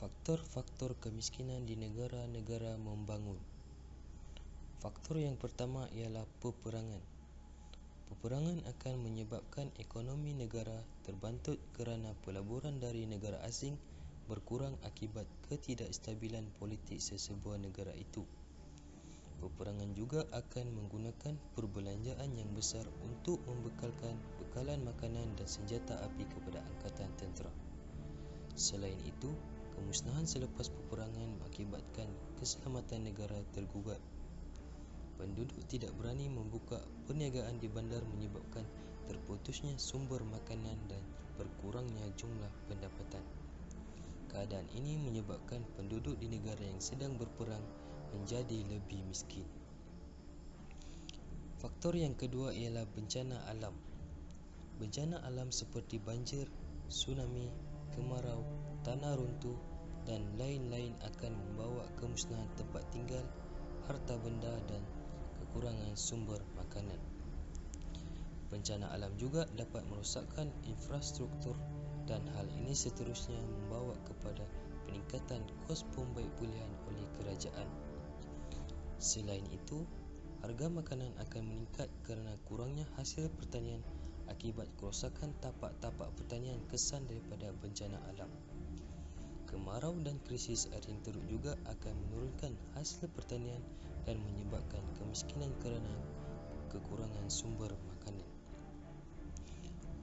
Faktor-faktor kemiskinan di negara-negara membangun. Faktor yang pertama ialah peperangan. Peperangan akan menyebabkan ekonomi negara terbantut kerana pelaburan dari negara asing berkurang akibat ketidakstabilan politik sesebuah negara itu. Peperangan juga akan menggunakan perbelanjaan yang besar untuk membekalkan bekalan makanan dan senjata api kepada angkatan tentera. Selain itu, kemusnahan selepas peperangan mengakibatkan keselamatan negara tergugat. Penduduk tidak berani membuka perniagaan di bandar menyebabkan terputusnya sumber makanan dan berkurangnya jumlah pendapatan. Keadaan ini menyebabkan penduduk di negara yang sedang berperang menjadi lebih miskin. Faktor yang kedua ialah bencana alam. Bencana alam seperti banjir, tsunami, kemarau, tanah runtuh dan lain-lain akan membawa kemusnahan tempat tinggal, harta benda dan kekurangan sumber makanan. Bencana alam juga dapat merosakkan infrastruktur dan hal ini seterusnya membawa kepada peningkatan kos pembaik pulihan oleh kerajaan. Selain itu, harga makanan akan meningkat kerana kurangnya hasil pertanian akibat kerosakan tapak-tapak pertanian kesan daripada bencana alam. Kemarau dan krisis air yang teruk juga akan menurunkan hasil pertanian dan menyebabkan kemiskinan kerana kekurangan sumber makanan.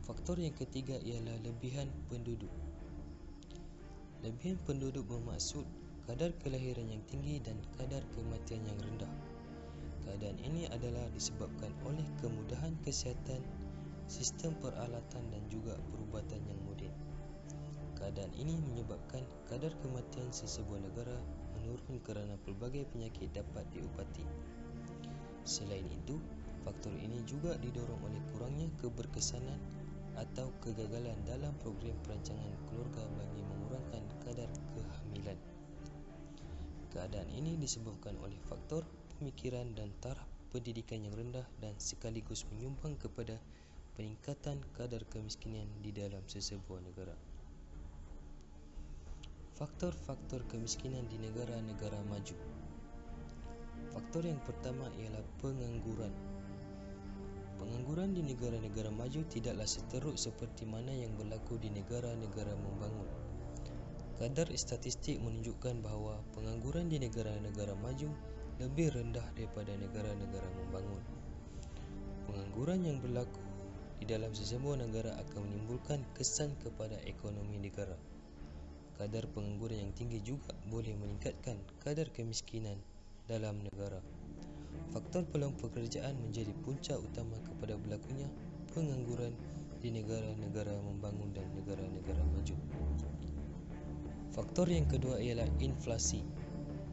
Faktor yang ketiga ialah lebihan penduduk. Lebihan penduduk bermaksud kadar kelahiran yang tinggi dan kadar kematian yang rendah. Keadaan ini adalah disebabkan oleh kemudahan kesihatan, sistem peralatan dan juga perubatan yang moden. Keadaan ini menyebabkan kadar kematian sesebuah negara menurun kerana pelbagai penyakit dapat diubati. Selain itu, faktor ini juga didorong oleh kurangnya keberkesanan atau kegagalan dalam program perancangan keluarga bagi mengurangkan kadar kehamilan. Keadaan ini disebabkan oleh faktor pemikiran dan taraf pendidikan yang rendah dan sekaligus menyumbang kepada peningkatan kadar kemiskinan di dalam sesebuah negara. Faktor-faktor kemiskinan di negara-negara maju. Faktor yang pertama ialah pengangguran. Pengangguran di negara-negara maju tidaklah seteruk seperti mana yang berlaku di negara-negara membangun. Kadar statistik menunjukkan bahawa pengangguran di negara-negara maju lebih rendah daripada negara-negara membangun. Pengangguran yang berlaku di dalam sesebuah negara akan menimbulkan kesan kepada ekonomi negara. Kadar pengangguran yang tinggi juga boleh meningkatkan kadar kemiskinan dalam negara. Faktor peluang pekerjaan menjadi punca utama kepada berlakunya pengangguran di negara-negara membangun dan negara-negara maju. Faktor yang kedua ialah inflasi.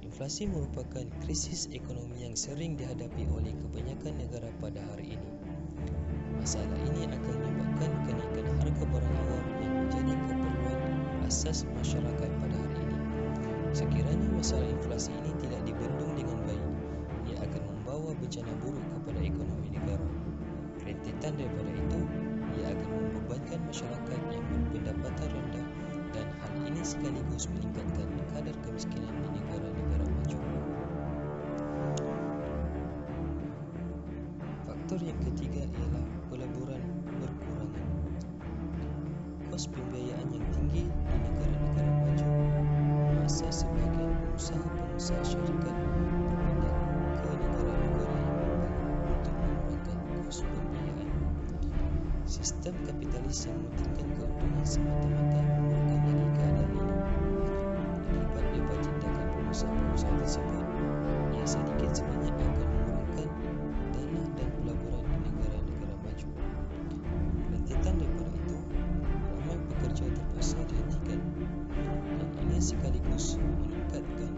Inflasi merupakan krisis ekonomi yang sering dihadapi oleh kebanyakan negara pada hari ini. Masalah ini akan menyebabkan kenaikan harga barang luar yang menjadi keperluan asas masyarakat pada hari ini. Sekiranya masalah inflasi ini tidak dibendung dengan baik, ia akan membawa bencana buruk kepada ekonomi negara. Rentetan daripada itu, ia akan membebankan masyarakat yang berpendapatan rendah dan hal ini sekaligus meningkatkan kadar kemiskinan di negara-negara maju. Faktor yang ketiga ialah pelaburan berkurangan. Kos pembiayaan yang tinggi di negara-negara maju memaksa sebahagian pengusaha-pengusaha syarikat berpindah ke negara-negara yang membangun untuk mengurangkan kos pembiayaan. Sistem kapitalis yang mementingkan keuntungan semata-mata memburukkan lagi keadaan ini. Akibat daripada tindakan pengusaha-pengusaha tersebut, ia sedikit sebanyak akan mengurangkan dana dan pelaburan di negara-negara maju. Rentetan daripada itu, ramai pekerja terpaksa dihentikan dan ini sekaligus meningkatkan